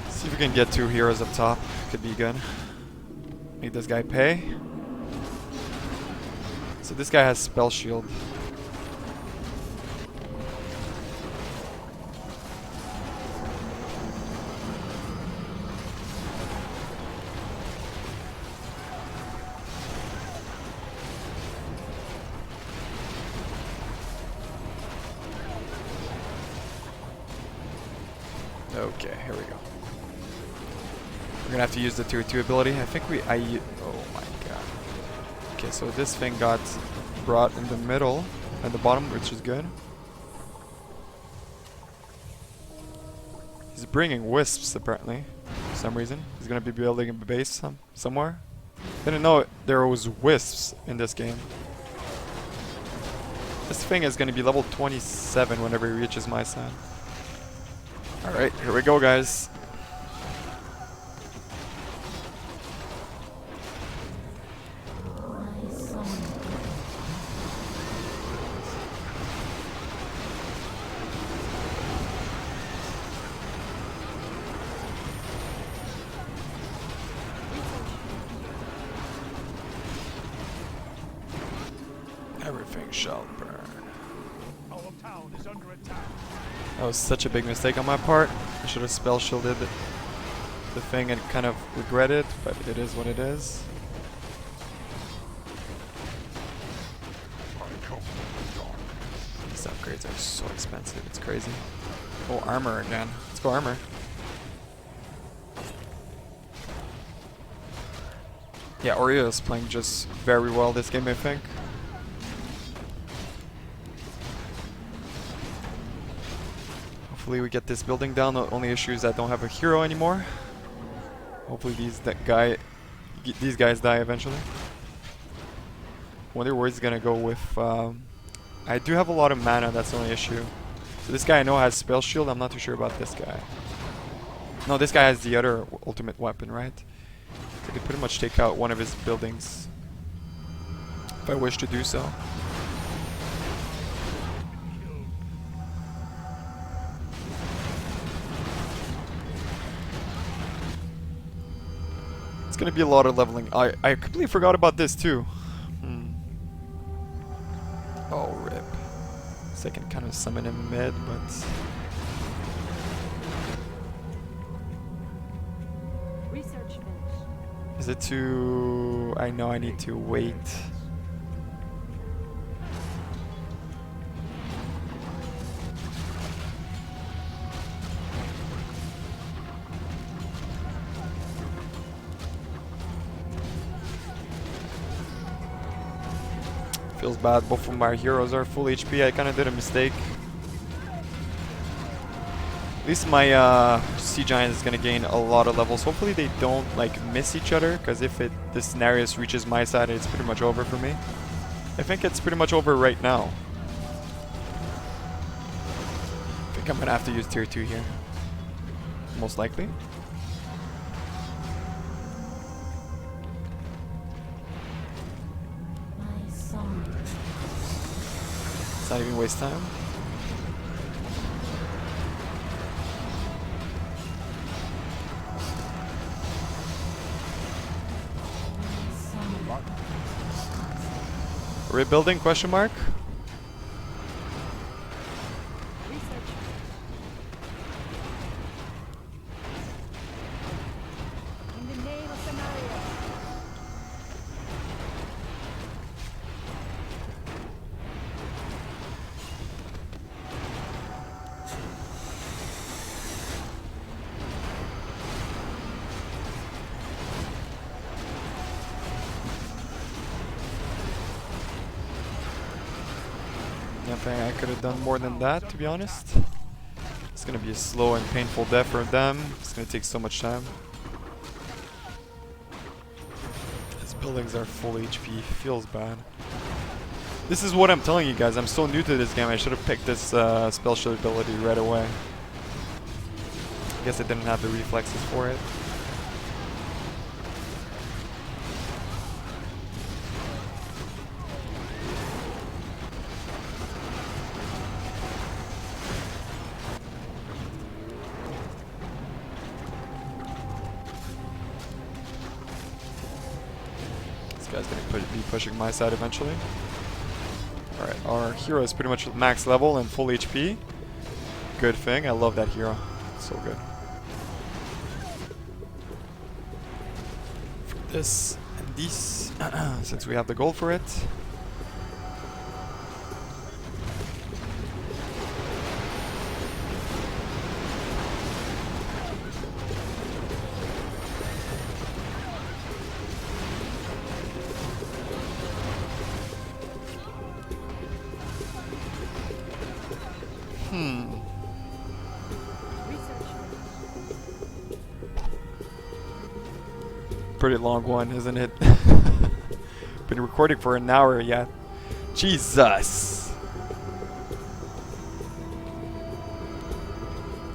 See if we can get 2 heroes up top. Could be good. Make this guy pay. So this guy has spell shield. Okay, here we go. We're gonna have to use the tier 2 ability. I think oh my god. Okay, so this thing got brought in the middle and the bottom, which is good. He's bringing wisps apparently, for some reason. He's gonna be building a base somewhere. Didn't know there was wisps in this game. This thing is gonna be level 27 whenever he reaches my side. Alright, here we go, guys. Everything shall burn. Our town is under attack. That was such a big mistake on my part. I should have spell shielded the thing and kind of regret it, but it is what it is. These upgrades are so expensive, it's crazy. Oh, armor again. Let's go armor. Yeah, Oreo is playing just very well this game, I think. Hopefully we get this building down. The only issue is I don't have a hero anymore. Hopefully these guys die eventually. Wonder where he's gonna go with. I do have a lot of mana. That's the only issue. So this guy I know has spell shield. I'm not too sure about this guy. No, this guy has the other ultimate weapon, right? I could pretty much take out one of his buildings if I wish to do so. It's gonna be a lot of leveling. I completely forgot about this too. Oh, rip. So I can kind of summon him mid, but... Research finished. Is it too... I know I need to wait. Feels bad, both of my heroes are full HP. I kind of did a mistake. At least my Sea Giant is going to gain a lot of levels. Hopefully they don't like miss each other, because if this Narius reaches my side, it's pretty much over for me. I think it's pretty much over right now. I think I'm going to have to use tier 2 here. Most likely. Let's not even waste time. Rebuilding, question mark? Research. In the name of Samaria. Yeah, I think I could have done more than that, to be honest. It's gonna be a slow and painful death for them. It's gonna take so much time. His buildings are full HP. Feels bad. This is what I'm telling you guys. I'm so new to this game. I should have picked this spell shield ability right away. I guess I didn't have the reflexes for it. This guy's gonna be pushing my side eventually. Alright, our hero is pretty much max level and full HP. Good thing. I love that hero. So good. For this and this, since we have the gold for it. Pretty long one, isn't it? Been recording for an hour yet. Jesus!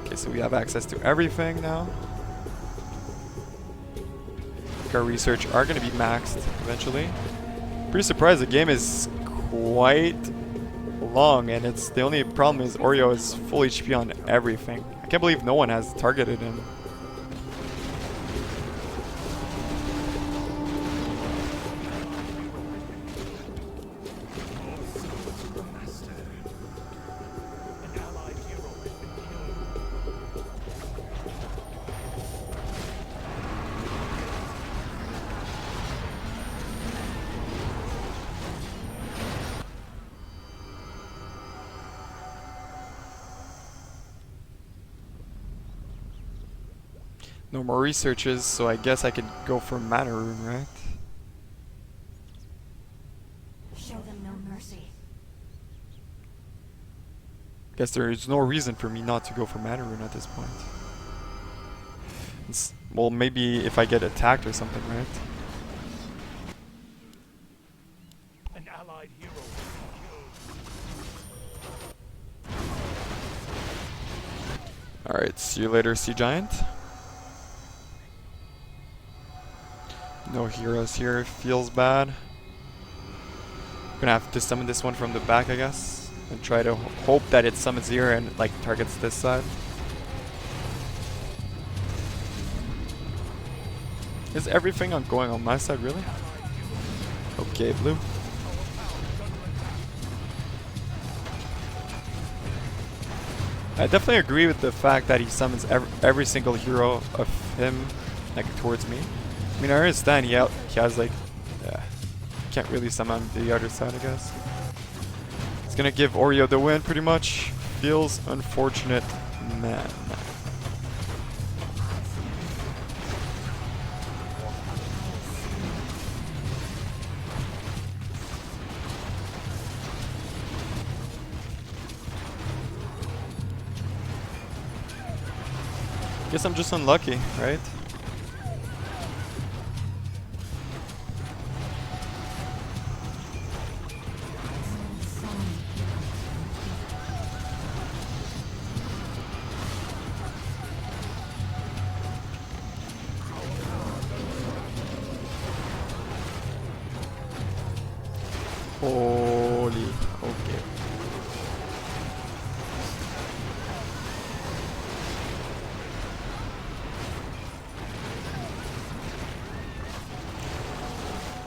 Okay, so we have access to everything now. Our research are going to be maxed eventually. Pretty surprised, the game is quite long, and it's the only problem is Oreo is full HP on everything. I can't believe no one has targeted him. No more researches, so I guess I could go for Mana Rune, right? Show them no mercy. Guess there is no reason for me not to go for Mana Rune at this point. Well, maybe if I get attacked or something, right? An allied hero Alright, see you later, Sea Giant. No heroes here, feels bad. Gonna have to summon this one from the back, I guess. And try to hope that it summons here and like targets this side. Is everything on going on my side, really? Okay, blue. I definitely agree with the fact that he summons every single hero of him, like, towards me. I mean, I understand he has, like, can't really summon the other side, I guess. It's gonna give Oreo the win, pretty much. Feels unfortunate, man. Guess I'm just unlucky, right? Holy, okay.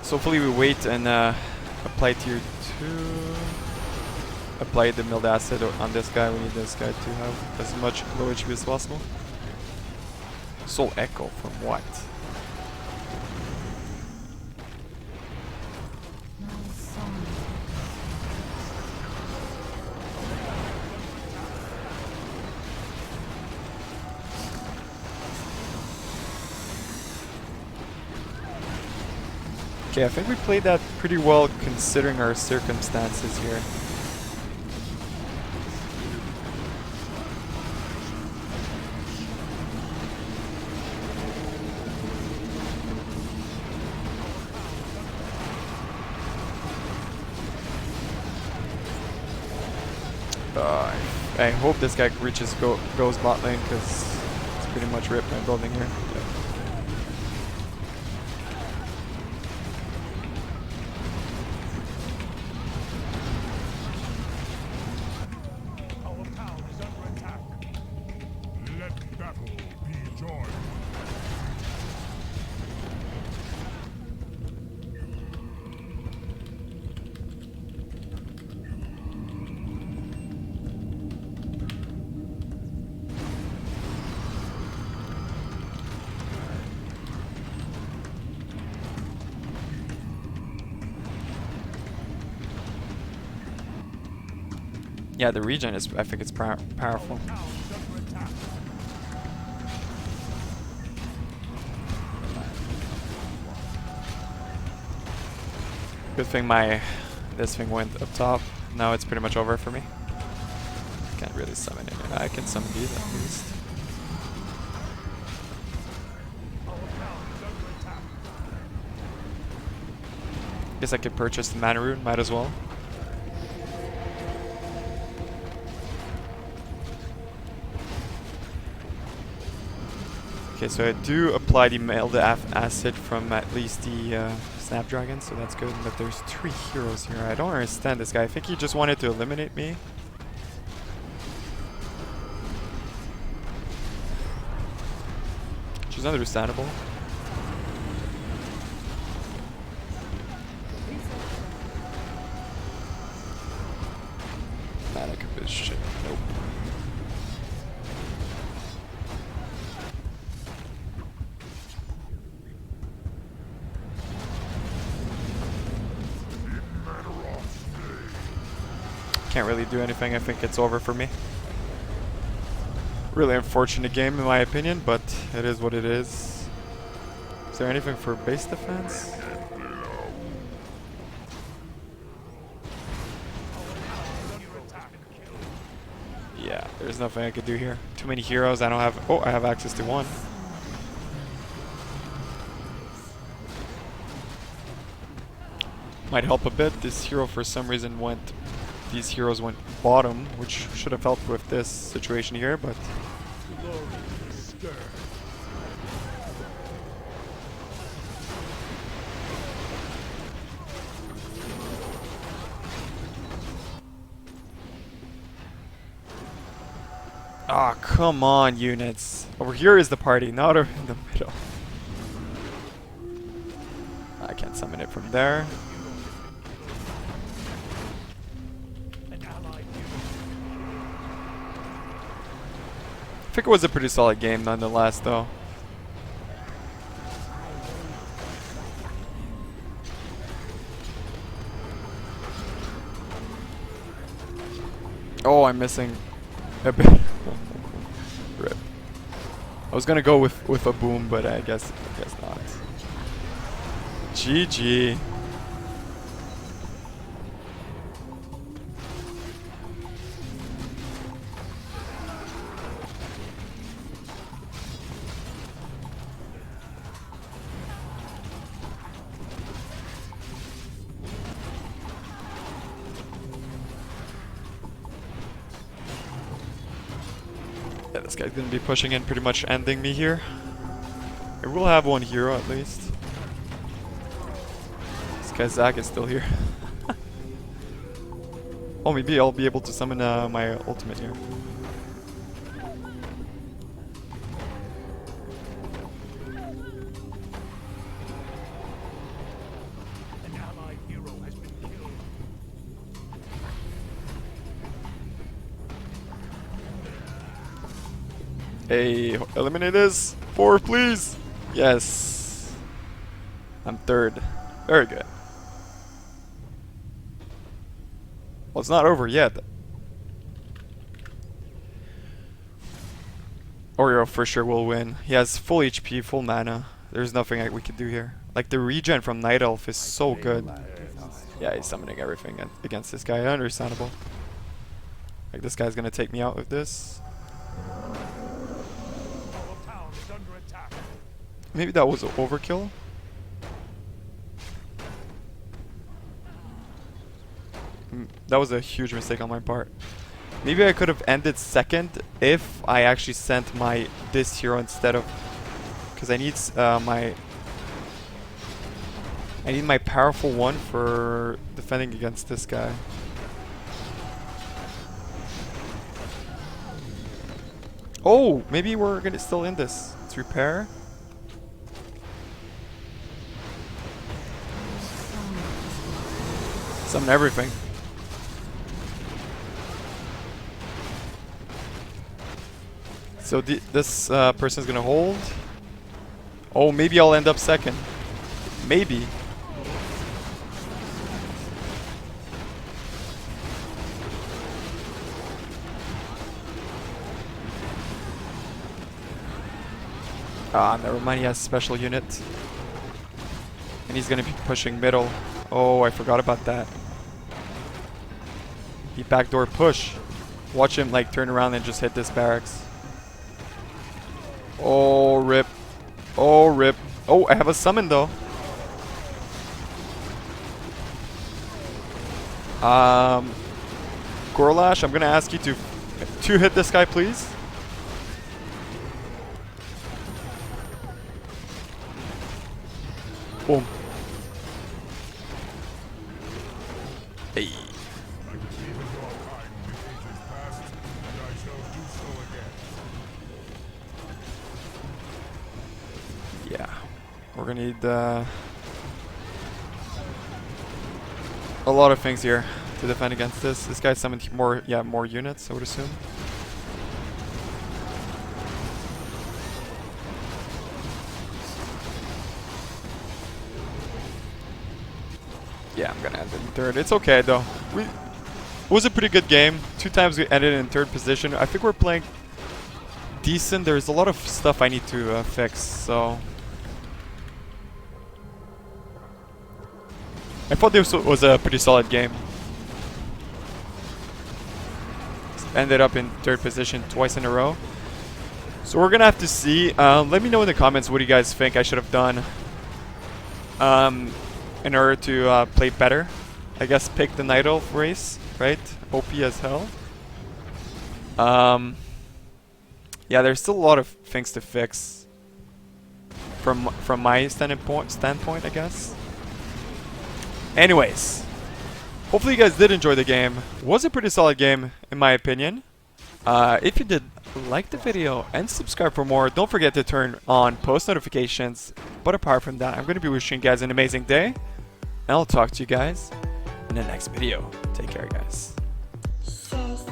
So hopefully we wait and apply tier 2. Apply the milled acid on this guy. We need this guy to have as much low HP as possible. Soul Echo from what? Okay, I think we played that pretty well considering our circumstances here. I hope this guy goes bot lane because it's pretty much ripped my building here. Yeah. Our town is under attack. Let battle be joined. Yeah, the regen is, I think it's powerful. Town is under attack. Good thing this thing went up top. Now it's pretty much over for me. Can't really summon it. I can summon these at least. Our town is under attack. Guess I could purchase the mana rune. Might as well. Okay, so I do apply the mailed acid from at least the Snapdragon, so that's good. But there's 3 heroes here. I don't understand this guy. I think he just wanted to eliminate me. Which is understandable. Mana shit. Nope. Can't really do anything. I think it's over for me. Really unfortunate game in my opinion, but it is what it is. Is there anything for base defense? Yeah, there's nothing I could do here. Too many heroes. I don't have... Oh, I have access to one. Might help a bit. This hero for some reason went... These heroes went bottom, which should have helped with this situation here, but... Ah, come on, units. Over here is the party, not over in the middle. summon it from there. An allied I think it was a pretty solid game nonetheless, though. Oh, I'm missing a bit. Rip. I was gonna go with a boom, but I guess not. GG. Yeah, this guy's gonna be pushing in, pretty much ending me here. I will have one hero at least. This guy Zach is still here. Oh, maybe I'll be able to summon my ultimate here. An allied hero has been killed. Hey, eliminate this! 4, please! Yes! I'm 3rd. Very good. Well, it's not over yet. Oreo for sure will win. He has full HP, full mana. There's nothing we can do here. Like, the regen from Night Elf is so good. Yeah, he's summoning everything against this guy. Understandable. Like, this guy's gonna take me out with this. Our town is under attack. Maybe that was an overkill. That was a huge mistake on my part. Maybe I could have ended 2nd if I actually sent this hero instead of, because I need my powerful one for defending against this guy. Oh, maybe we're gonna still in this. Let's repair. Summon everything. So this person's gonna hold. Oh, maybe I'll end up 2nd. Maybe. Ah, never mind. He has special unit, and he's gonna be pushing middle. Oh, I forgot about that. He backdoor push. Watch him like turn around and just hit this barracks. Oh, rip. Oh, rip. Oh, I have a summon though. Gorlash, I'm gonna ask you to hit this guy, please. Boom. Hey. Yeah, we're gonna need a lot of things here to defend against this. This guy summoned more units, I would assume. Yeah, I'm gonna end it in 3rd. It's okay though. It was a pretty good game. 2 times we ended in 3rd position. I think we're playing decent. There's a lot of stuff I need to fix, so I thought this was a pretty solid game. Ended up in 3rd position twice in a row. So we're gonna have to see. Let me know in the comments what you guys think I should have done in order to play better. I guess pick the Night Elf race, right? OP as hell. Yeah, there's still a lot of things to fix from my standpoint, I guess. Anyways, hopefully you guys did enjoy the game. It was a pretty solid game, in my opinion. If you did, like the video and subscribe for more. Don't forget to turn on post notifications. But apart from that, I'm going to be wishing you guys an amazing day. And I'll talk to you guys in the next video. Take care, guys. Says